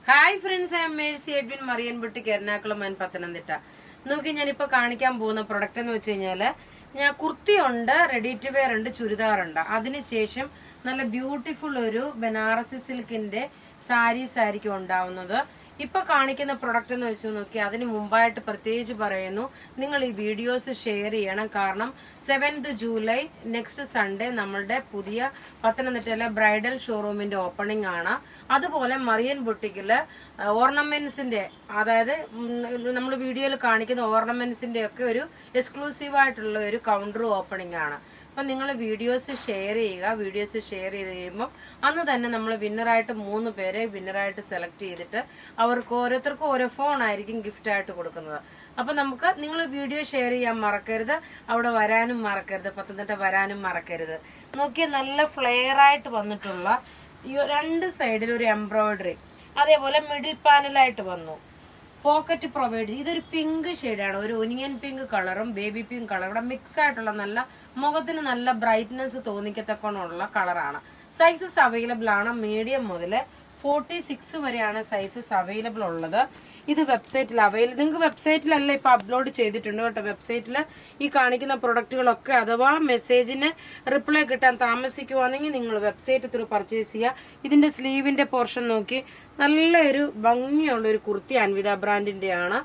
Hi friends, I am Mercy Edwin, Marian Boutique, Ernakulam and Pathanamthitta. നോക്കി, ഞാനിപ്പോൾ കാണിക്കാൻ പോകുന്ന പ്രൊഡക്റ്റ് എന്ന് വെച്ച് കഴിഞ്ഞാൽ ഞാൻ കുർത്തിയുണ്ട്, റെഡി ടു വെയർ ഉണ്ട്, ചുരിദാറുണ്ട്. അതിനുശേഷം നല്ല ബ്യൂട്ടിഫുൾ ഒരു ബനാറസി സിൽക്കിന്റെ സാരീസ് ആയിരിക്കും ഉണ്ടാവുന്നത്. ഇപ്പൊ കാണിക്കുന്ന പ്രൊഡക്റ്റ് എന്ന് വെച്ച് നോക്കി, അതിന് മുമ്പായിട്ട് പ്രത്യേകിച്ച് പറയുന്നു, നിങ്ങൾ ഈ വീഡിയോസ് ഷെയർ ചെയ്യണം. കാരണം 7th ജൂലൈ നെക്സ്റ്റ് സൺഡേ നമ്മളുടെ പുതിയ പത്തനംതിട്ടയിലെ ബ്രൈഡൽ ഷോറൂമിന്റെ ഓപ്പണിംഗ് ആണ്. അതുപോലെ മറിയൻ ബുട്ടിക്കില് ഓർണമെന്റ്സിന്റെ, അതായത് നമ്മൾ വീഡിയോയിൽ കാണിക്കുന്ന ഓർണമെന്റ്സിന്റെ ഒക്കെ ഒരു എക്സ്ക്ലൂസീവ് ആയിട്ടുള്ള ഒരു കൗണ്ടർ ഓപ്പണിംഗ് ആണ്. അപ്പം നിങ്ങൾ വീഡിയോസ് ഷെയർ ചെയ്യുക. വീഡിയോസ് ഷെയർ ചെയ്ത് കഴിയുമ്പോൾ അന്ന് തന്നെ നമ്മൾ വിന്നറായിട്ട് 3 പേരെ വിന്നറായിട്ട് സെലക്ട് ചെയ്തിട്ട് അവർക്ക് ഓരോരുത്തർക്കും ഓരോ ഫോൺ ആയിരിക്കും ഗിഫ്റ്റ് ആയിട്ട് കൊടുക്കുന്നത്. അപ്പം നമുക്ക് നിങ്ങൾ വീഡിയോ ഷെയർ ചെയ്യാൻ മറക്കരുത്, അവിടെ വരാനും മറക്കരുത്, പത്തനംതിട്ട വരാനും മറക്കരുത്. നോക്കിയാൽ നല്ല ഫ്ലെയർ ആയിട്ട് വന്നിട്ടുള്ള ഈ 2 സൈഡിൽ ഒരു എംബ്രോയിഡറി, അതേപോലെ മിഡിൽ പാനലായിട്ട് വന്നു. Pocket provide. ഇതൊരു പിങ്ക് ഷെയ്ഡാണ്, ഒരു ഒനിയൻ പിങ്ക് കളറും ബേബി പിങ്ക് കളറും ഇവിടെ മിക്സ് ആയിട്ടുള്ള നല്ല മുഖത്തിന് നല്ല ബ്രൈറ്റ്നെസ് തോന്നിക്കത്തക്കണമുള്ള കളറാണ്. സൈസസ് അവൈലബിൾ ആണ്. മീഡിയം മുതൽ 46 വരെയാണ് സൈസസ് അവൈലബിൾ ഉള്ളത്. ഇത് വെബ്സൈറ്റിൽ നിങ്ങൾക്ക് വെബ്സൈറ്റിലല്ല ഇപ്പൊ അപ്ലോഡ് ചെയ്തിട്ടുണ്ട് കേട്ടോ. വെബ്സൈറ്റിൽ ഈ കാണിക്കുന്ന പ്രൊഡക്റ്റുകളൊക്കെ അഥവാ മെസ്സേജിന് റിപ്ലൈ കിട്ടാൻ താമസിക്കുവാണെങ്കിൽ നിങ്ങൾ വെബ്സൈറ്റ് ത്രൂ പർച്ചേസ് ചെയ്യുക. ഇതിന്റെ സ്ലീവിന്റെ പോർഷൻ നോക്കി, നല്ലൊരു ഭംഗിയുള്ള ഒരു കുർത്തി അൻവിത ബ്രാൻഡിന്റെ ആണ്.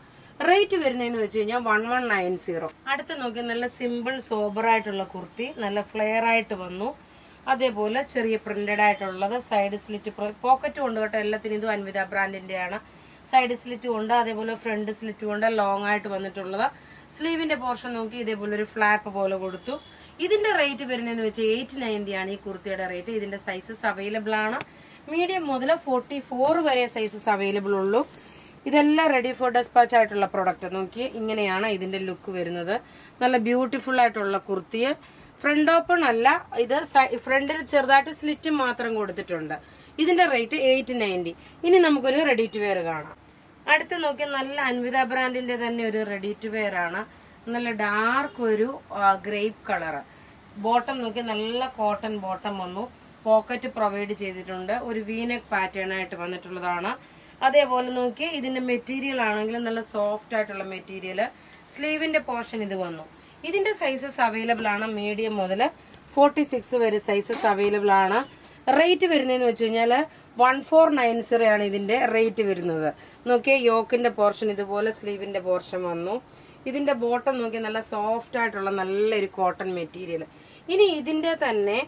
റേറ്റ് വരുന്നതെന്ന് വെച്ച് കഴിഞ്ഞാൽ 1190. അടുത്ത് നോക്കി, നല്ല സിമ്പിൾ സോബർ ആയിട്ടുള്ള കുർത്തി, നല്ല ഫ്ലെയർ ആയിട്ട് വന്നു. അതേപോലെ ചെറിയ പ്രിന്റഡ് ആയിട്ടുള്ളത്, സൈഡ് സ്ലിറ്റ്, പോക്കറ്റും ഉണ്ട് കേട്ടോ. എല്ലാത്തിനും ഇതും അൻവിത ബ്രാൻഡിന്റെ ആണ്. സൈഡ് സ്ലിറ്റും ഉണ്ട്, അതേപോലെ ഫ്രണ്ട് സ്ലിറ്റും ഉണ്ട്, ലോങ് ആയിട്ട് വന്നിട്ടുള്ളത്. സ്ലീവിന്റെ പോർഷൻ നോക്കി ഇതേപോലെ ഒരു ഫ്ലാപ്പ് പോലെ കൊടുത്തു. ഇതിന്റെ റേറ്റ് വരുന്നതെന്ന് വെച്ചാൽ 890 ആണ് ഈ കുർത്തിയുടെ റേറ്റ്. ഇതിന്റെ സൈസസ് അവൈലബിൾ ആണ്. മീഡിയം മുതൽ 44 വരെ സൈസസ് അവൈലബിൾ ഉള്ളൂ. ഇതെല്ലാം റെഡി ഫോർ ഡെസ്പാച്ച് ആയിട്ടുള്ള പ്രൊഡക്റ്റ്. നോക്കി, ഇങ്ങനെയാണ് ഇതിന്റെ ലുക്ക് വരുന്നത്. നല്ല ബ്യൂട്ടിഫുൾ ആയിട്ടുള്ള കുർത്തി. ഫ്രണ്ട് ഓപ്പൺ അല്ല, ഇത് ഫ്രണ്ടിൽ ചെറുതായിട്ട് സ്ലിറ്റ് മാത്രം കൊടുത്തിട്ടുണ്ട്. ഇതിന്റെ റേറ്റ് 890. ഇനി നമുക്കൊരു റെഡി ടു വെയർ കാണാം. അടുത്ത് നോക്കി, നല്ല അൻവിത ബ്രാൻഡിന്റെ തന്നെ ഒരു റെഡി ടു വെയർ ആണ്. നല്ല ഡാർക്ക് ഒരു ഗ്രേപ്പ് കളർ. ബോട്ടം നോക്കി, നല്ല കോട്ടൺ ബോട്ടം വന്നു. പോക്കറ്റ് പ്രൊവൈഡ് ചെയ്തിട്ടുണ്ട്. ഒരു വീനെക്ക് പാറ്റേൺ ആയിട്ട് വന്നിട്ടുള്ളതാണ്. അതേപോലെ നോക്കി, ഇതിന്റെ മെറ്റീരിയൽ ആണെങ്കിലും നല്ല സോഫ്റ്റ് ആയിട്ടുള്ള മെറ്റീരിയൽ. സ്ലീവിന്റെ പോർഷൻ ഇത് വന്നു. ഇതിന്റെ സൈസസ് അവൈലബിൾ ആണ്. മീഡിയം മുതൽ 46 വരെ സൈസസ് അവൈലബിൾ ആണ്. റേറ്റ് വരുന്നതെന്ന് വെച്ച് കഴിഞ്ഞാൽ 1490 ആണ് ഇതിന്റെ റേറ്റ് വരുന്നത്. നോക്കിയേ, യോക്കിന്റെ പോർഷൻ ഇതുപോലെ, സ്ലീവിന്റെ പോർഷൻ വന്നു. ഇതിന്റെ ബോട്ടം നോക്കി, നല്ല സോഫ്റ്റ് ആയിട്ടുള്ള നല്ലൊരു കോട്ടൺ മെറ്റീരിയൽ. ഇനി ഇതിന്റെ തന്നെ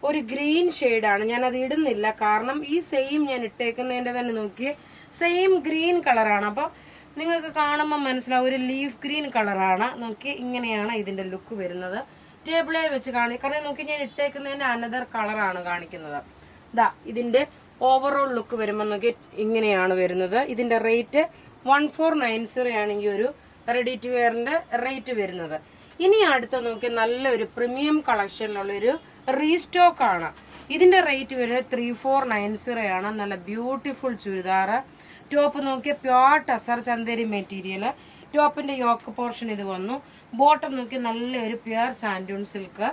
ഒരു ഗ്രീൻ ഷെയ്ഡാണ്. ഞാൻ അത് ഇടുന്നില്ല, കാരണം ഈ സെയിം ഞാൻ ഇട്ടേക്കുന്നതിന്റെ തന്നെ നോക്കിയേ, സെയിം ഗ്രീൻ കളറാണ്. അപ്പൊ നിങ്ങൾക്ക് കാണുമ്പോൾ മനസ്സിലാവും, ഒരു ലീഫ് ഗ്രീൻ കളറാണ്. നോക്കി, ഇങ്ങനെയാണ് ഇതിന്റെ ലുക്ക് വരുന്നത്. ടേബിളിൽ വെച്ച് കാരണം നോക്കി, ഞാൻ ഇട്ടേക്കുന്നതിന്റെ അനദർ കളറാണ് കാണിക്കുന്നത്. ഇതിന്റെ ഓവറോൾ ലുക്ക് വരുമ്പോൾ നോക്കി, ഇങ്ങനെയാണ് വരുന്നത്. ഇതിന്റെ റേറ്റ് 1490 ആണ് ഈ ഒരു റെഡി ടു വെയറിന്റെ റേറ്റ് വരുന്നത്. ഇനി അടുത്ത നോക്കി, നല്ലൊരു പ്രീമിയം കളക്ഷനിലുള്ള ഒരു റീസ്റ്റോക്ക് ആണ്. ഇതിന്റെ റേറ്റ് വരുന്നത് 3490 ആണ്. നല്ല ബ്യൂട്ടിഫുൾ ചുരിദാർ. ടോപ്പ് നോക്കിയ പ്യോർ ടസർ ചന്തേരി മെറ്റീരിയൽ. ടോപ്പിന്റെ യോക്ക് പോർഷൻ ഇത് വന്നു. ബോട്ടം നോക്കി, നല്ലൊരു പ്യുർ സാൻഡൂൺ സിൽക്ക്.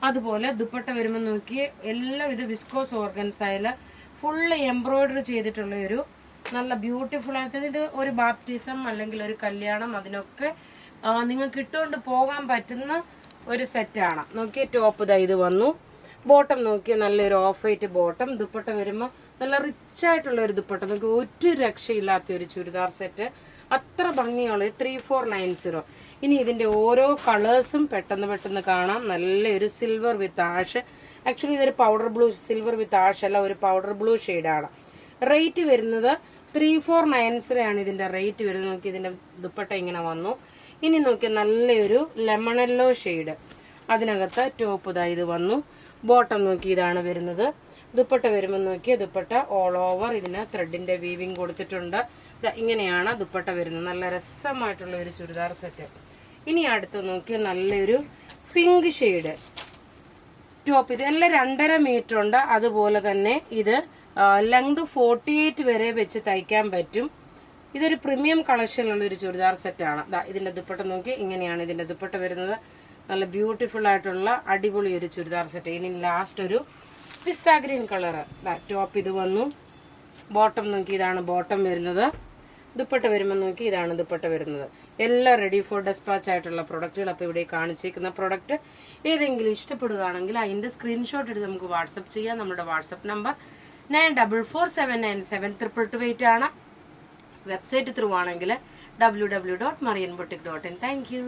അതുപോലെ ദുപ്പട്ട വരുമ്പോൾ നോക്കി, എല്ലാം ഇത് വിസ്കോസ് ഓർഗൻസയില് ഫുള്ള് എംബ്രോയിഡറി ചെയ്തിട്ടുള്ള ഒരു നല്ല ബ്യൂട്ടിഫുൾ ആയിട്ട്, ഇത് ഒരു ബാപ്റ്റിസം അല്ലെങ്കിൽ ഒരു കല്യാണം, അതിനൊക്കെ നിങ്ങൾക്ക് ഇട്ടുകൊണ്ട് പോകാൻ പറ്റുന്ന ഒരു സെറ്റാണ്. നോക്കിയ ടോപ്പ് ഇത് വന്നു. ബോട്ടം നോക്കിയ നല്ലൊരു ഓഫ് വൈറ്റ് ബോട്ടം. ദുപ്പട്ട വരുമ്പോൾ നല്ല റിച്ച് ആയിട്ടുള്ള ഒരു ദുപ്പട്ട. നോക്കി, ഒരു രക്ഷയില്ലാത്ത ഒരു ചുരിദാർ സെറ്റ്. അത്ര ഭംഗിയുള്ള 3490. ഇനി ഇതിന്റെ ഓരോ കളേഴ്സും പെട്ടെന്ന് കാണാം. നല്ലൊരു സിൽവർ വിത്ത് ആഷ്. ആക്ച്വലി ഇതൊരു പൗഡർ ബ്ലൂ, സിൽവർ വിത്ത് ആഷ് അല്ല, ഒരു പൗഡർ ബ്ലൂ ഷെയ്ഡാണ്. റേറ്റ് വരുന്നത് 3490 ആണ് ഇതിന്റെ റേറ്റ് വരുന്നത്. നോക്കി, ഇതിന്റെ ദുപ്പട്ട ഇങ്ങനെ വന്നു. ഇനി നോക്കി, നല്ലൊരു ലെമണല്ലോ ഷെയ്ഡ്. അതിനകത്ത് ടോപ്പ് ഇത് വന്നു. ബോട്ടം നോക്കി, ഇതാണ് വരുന്നത്. ദുപ്പട്ട വരുമ്പോൾ നോക്കിയ ദുപ്പട്ട ഓൾ ഓവർ ഇതിന് ത്രെഡിന്റെ വീവിങ് കൊടുത്തിട്ടുണ്ട്. ഇങ്ങനെയാണ് ദുപ്പട്ട വരുന്നത്. നല്ല രസമായിട്ടുള്ള ഒരു ചുരിദാർ സെറ്റ്. ഇനി അടുത്ത് നോക്കിയ നല്ലൊരു പിങ്ക് ഷെയ്ഡ് ടോപ്പ്. ഇതെല്ലാം 2.5 മീറ്റർ ഉണ്ട്. അതുപോലെ തന്നെ ഇത് ലെങ്ത് 48 വരെ വെച്ച് തയ്ക്കാൻ പറ്റും. ഇതൊരു പ്രീമിയം കളക്ഷനിലുള്ള ഒരു ചുരിദാർ സെറ്റാണ്. ഇതിന്റെ ദുപ്പട്ട നോക്കി, ഇങ്ങനെയാണ് ഇതിന്റെ ദുപ്പട്ട വരുന്നത്. നല്ല ബ്യൂട്ടിഫുൾ ആയിട്ടുള്ള അടിപൊളി ഒരു ചുരിദാർ സെറ്റ്. ഇനി ലാസ്റ്റ് ഒരു പിസ്ത ഗ്രീൻ കളർ ടോപ്പ് ഇത് വന്നു. ബോട്ടം നോക്കി, ഇതാണ് ബോട്ടം വരുന്നത്. ദുപ്പട്ട വരുമ്പോൾ നോക്കി, ഇതാണ് ദുപ്പട്ട വരുന്നത്. എല്ലാം റെഡി ഫോർ ഡെസ്പാച്ച് ആയിട്ടുള്ള പ്രൊഡക്റ്റുകൾ. അപ്പോൾ ഇവിടെ കാണിച്ചിരിക്കുന്ന പ്രൊഡക്റ്റ് ഏതെങ്കിലും ഇഷ്ടപ്പെടുകയാണെങ്കിൽ അതിന്റെ സ്ക്രീൻഷോട്ട് എടുത്ത് നമുക്ക് വാട്സപ്പ് ചെയ്യാം. നമ്മുടെ വാട്സപ്പ് നമ്പർ 9447972228 ആണ്. വെബ്സൈറ്റ് ത്രൂ ആണെങ്കിൽ www.marianboutique.in. Thank you.